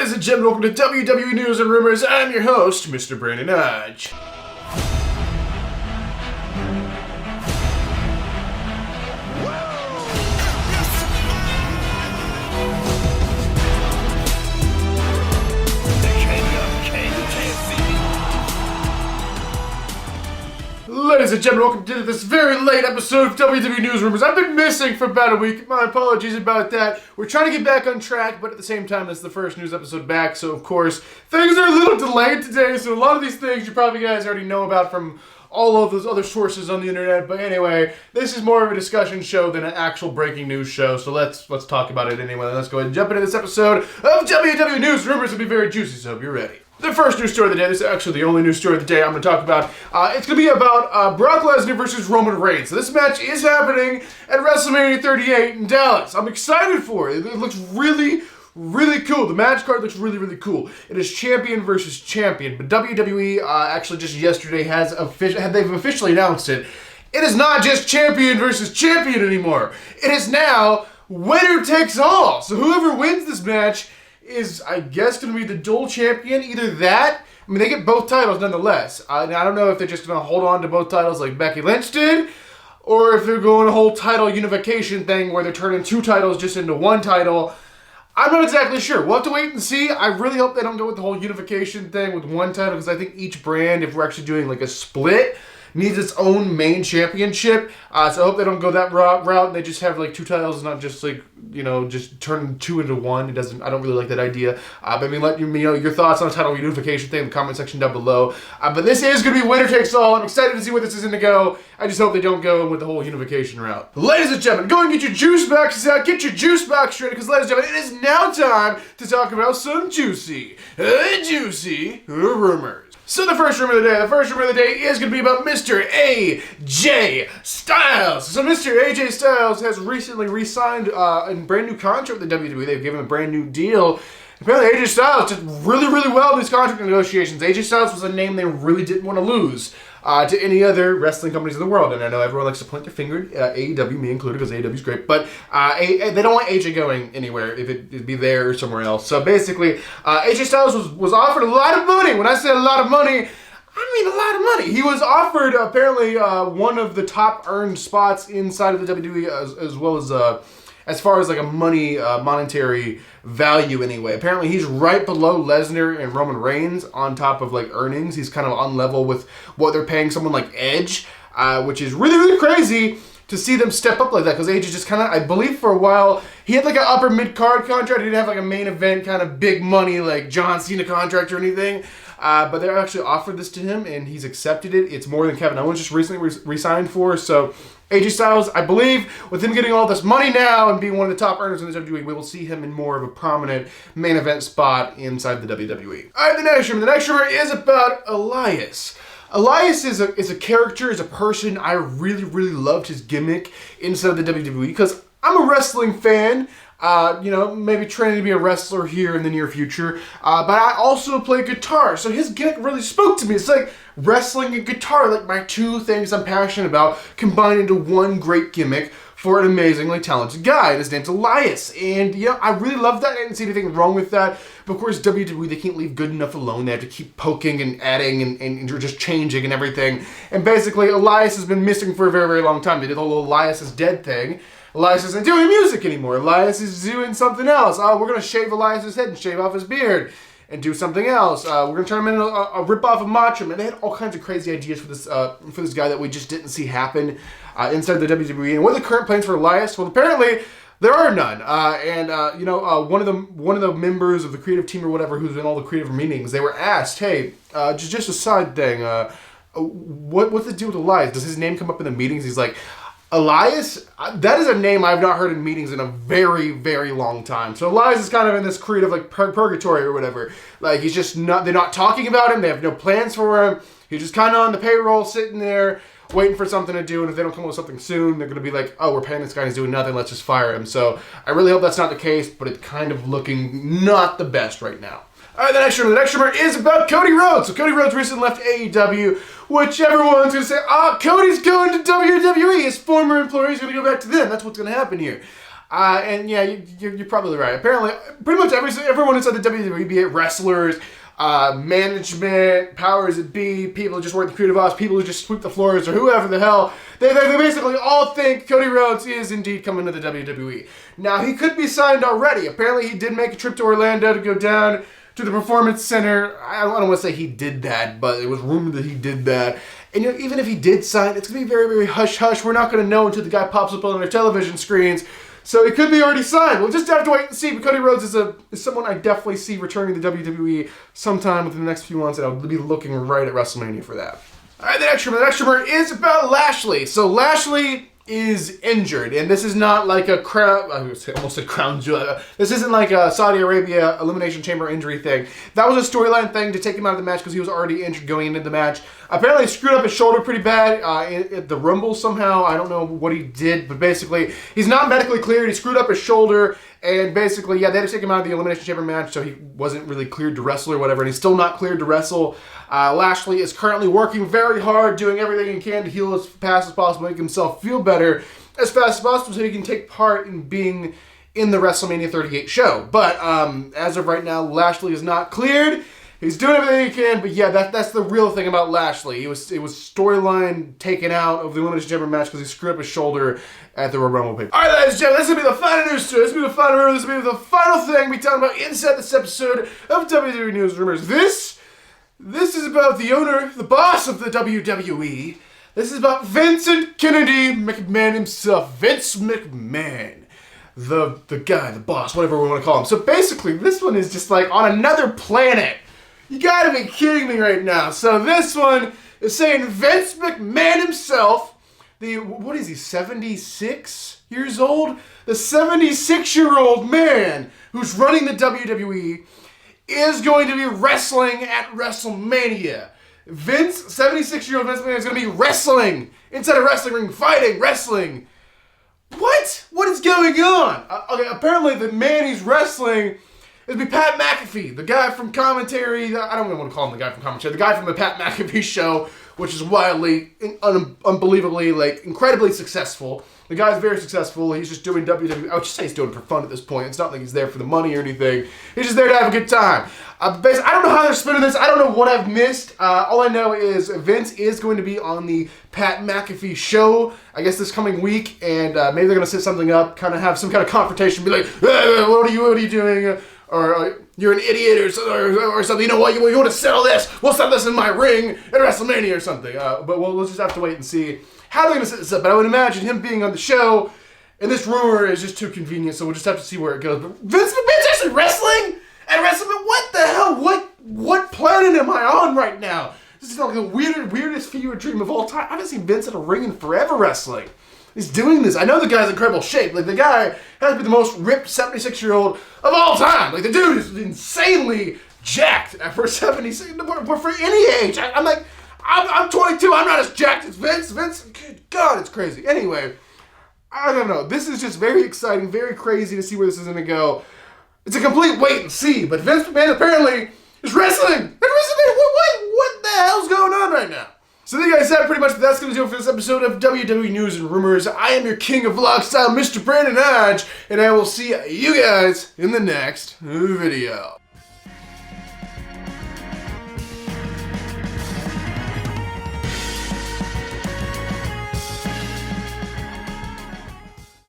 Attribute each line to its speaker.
Speaker 1: Ladies and gentlemen, welcome to WWE News and Rumors. I'm your host, Mr. Brandon Hodge. Ladies and gentlemen, welcome to this very late episode of WWE News Rumors. I've been missing for about a week. My apologies about that. We're trying to get back on track, but at the same time, it's the first news episode back, so of course, things are a little delayed today, so a lot of these things you probably guys already know about from all of those other sources on the internet. But anyway, this is more of a discussion show than an actual breaking news show, so let's talk about it anyway. Let's go ahead and jump into this episode of WWE News Rumors. It'll be very juicy, so hope you're ready. The first news story of the day, this is actually the only news story of the day I'm going to talk about. It's going to be about Brock Lesnar versus Roman Reigns. So this match is happening at WrestleMania 38 in Dallas. I'm excited for it. It looks really, really cool. The match card looks really, really cool. It is champion versus champion. But WWE actually just yesterday they've officially announced it. It is not just champion versus champion anymore. It is now winner takes all. So whoever wins this match is, I guess, going to be the dual champion. Either that, I mean, they get both titles nonetheless. I don't know if they're just going to hold on to both titles like Becky Lynch did, or if they're going a whole title unification thing where they're turning two titles just into one title. I'm not exactly sure. We'll have to wait and see. I really hope they don't go with the whole unification thing with one title, because I think each brand, if we're actually doing like a split, needs its own main championship. So I hope they don't go that route and they just have like two titles, not just like, you know, just turn two into one. I don't really like that idea. But I mean, let me know your thoughts on the title unification thing in the comment section down below. But this is going to be winner takes all. I'm excited to see where this is going to go. I just hope they don't go with the whole unification route. Ladies and gentlemen, go and get your juice boxes out. Get your juice box ready, because ladies and gentlemen, it is now time to talk about some juicy rumors. So the first rumor of the day is going to be about Mr. AJ Styles. So Mr. AJ Styles has recently re-signed a brand new contract with the WWE. They've given him a brand new deal. Apparently AJ Styles did really, really well in these contract negotiations. AJ Styles was a name they really didn't want to lose to any other wrestling companies in the world. And I know everyone likes to point their finger at AEW, me included, because AEW is great. But they don't want AJ going anywhere if it'd be there or somewhere else. So basically, AJ Styles was offered a lot of money. When I say a lot of money, I mean a lot of money. He was offered apparently one of the top earned spots inside of the WWE, as well as far as like a monetary value anyway. Apparently he's right below Lesnar and Roman Reigns on top of like earnings. He's kind of on level with what they're paying someone like Edge, which is really, really crazy to see them step up like that, because Edge is just kind of, I believe for a while, he had like an upper mid-card contract. He didn't have like a main event kind of big money like John Cena contract or anything. But they actually offered this to him and he's accepted it. It's more than Kevin Owens just recently re-signed for. So AJ Styles, I believe, with him getting all this money now and being one of the top earners in the WWE, we will see him in more of a prominent main event spot inside the WWE. All right, the next rumor is about Elias. Elias is a character, is a person. I really, really loved his gimmick inside the WWE because I'm a wrestling fan. Maybe training to be a wrestler here in the near future. But I also play guitar, so his gimmick really spoke to me. It's like wrestling and guitar, like my two things I'm passionate about, combined into one great gimmick for an amazingly talented guy. And his name's Elias. And I really love that. I didn't see anything wrong with that. But of course, WWE, they can't leave good enough alone. They have to keep poking and adding and just changing and everything. And basically, Elias has been missing for a very, very long time. They did the whole Elias is dead thing. Elias isn't doing music anymore. Elias is doing something else. We're going to shave Elias's head and shave off his beard and do something else. We're going to turn him into a rip-off of Macho Man. They had all kinds of crazy ideas for this guy that we just didn't see happen inside the WWE. And what are the current plans for Elias? Well, apparently there are none. One of the members of the creative team or whatever, who's in all the creative meetings, they were asked, hey, just a side thing, what's the deal with Elias? Does his name come up in the meetings? He's like, Elias, that is a name I've not heard in meetings in a very, very long time. So Elias is kind of in this creative like purgatory or whatever. Like they're not talking about him. They have no plans for him. He's just kind of on the payroll sitting there waiting for something to do. And if they don't come up with something soon, they're going to be like, oh, we're paying this guy and he's doing nothing. Let's just fire him. So I really hope that's not the case, but it's kind of looking not the best right now. All right, the next rumor is about Cody Rhodes. So Cody Rhodes recently left AEW, which everyone's going to say, Cody's going to WWE. His former employee is going to go back to them. That's what's going to happen here. And yeah, you're probably right. Apparently, pretty much everyone inside the WWE, be it wrestlers, management, powers that be, people who just work the creative ops, people who just sweep the floors, or whoever the hell, they basically all think Cody Rhodes is indeed coming to the WWE. Now, he could be signed already. Apparently, he did make a trip to Orlando to go down to the Performance Center. I don't want to say he did that, but it was rumored that he did that. And even if he did sign, it's going to be very, very hush-hush. We're not going to know until the guy pops up on our television screens. So it could be already signed. We'll just have to wait and see. But Cody Rhodes is someone I definitely see returning to the WWE sometime within the next few months, and I'll be looking right at WrestleMania for that. All right, the next rumor is about Lashley. So Lashley is injured, and this is not like a crown. I almost said crown jewel. This isn't like a Saudi Arabia Elimination Chamber injury thing. That was a storyline thing to take him out of the match because he was already injured going into the match. Apparently, he screwed up his shoulder pretty bad at the Rumble somehow. I don't know what he did, but basically, he's not medically cleared. He screwed up his shoulder, and basically, yeah, they had to take him out of the Elimination Chamber match, so he wasn't really cleared to wrestle or whatever, and he's still not cleared to wrestle. Lashley is currently working very hard, doing everything he can to heal as fast as possible, make himself feel better as fast as possible so he can take part in being in the WrestleMania 38 show. But as of right now, Lashley is not cleared. He's doing everything he can, but yeah, that's the real thing about Lashley. It was storyline taken out of the Elimination Chamber match because he screwed up his shoulder at the Royal Rumble pay. All right, ladies and gentlemen, this is going to be the final news story. This is going to be the final rumor. This is going to be the final thing we talking about inside this episode of WWE News Rumors. This is about the owner, the boss of the WWE. This is about Vincent Kennedy McMahon himself. Vince McMahon. The guy, the boss, whatever we want to call him. So basically, this one is just like on another planet. You gotta be kidding me right now. So this one is saying Vince McMahon himself, what is he, 76 years old? The 76-year-old man who's running the WWE is going to be wrestling at WrestleMania. Vince, 76-year-old Vince McMahon is going to be wrestling inside a wrestling ring, fighting, wrestling. What? What is going on? Okay, apparently the man he's wrestling is Pat McAfee, the guy from commentary. I don't even want to call him the guy from commentary. The guy from the Pat McAfee show, which is wildly, unbelievably, incredibly successful. The guy's very successful. He's just doing WWE. I would just say he's doing it for fun at this point. It's not like he's there for the money or anything. He's just there to have a good time. I don't know how they're spinning this. I don't know what I've missed. All I know is Vince is going to be on the Pat McAfee show, I guess this coming week, and maybe they're going to set something up, kind of have some kind of confrontation, be like, what are you doing? Or you're an idiot or something. You know what? You want to sell this? We'll sell this in my ring at WrestleMania or something. But we'll just have to wait and see how they're going to set this up. But I would imagine him being on the show, and this rumor is just too convenient, so we'll just have to see where it goes. But Vince McMahon's actually wrestling at WrestleMania? What the hell? What planet am I on right now? This is like the weirdest fever dream of all time. I haven't seen Vince in a ring in forever wrestling. He's doing this. I know the guy's in incredible shape. Like, the guy has to be the most ripped 76-year-old of all time. Like, the dude is insanely jacked for 76, for any age. I'm 22. I'm not as jacked as Vince. Good God, it's crazy. Anyway, I don't know. This is just very exciting, very crazy to see where this is going to go. It's a complete wait and see. But Vince McMahon apparently is wrestling. What the hell's going on right now? So there you guys have pretty much that's going to do it for this episode of WWE News and Rumors. I am your king of vlog style, Mr. Brandon Hodge, and I will see you guys in the next video.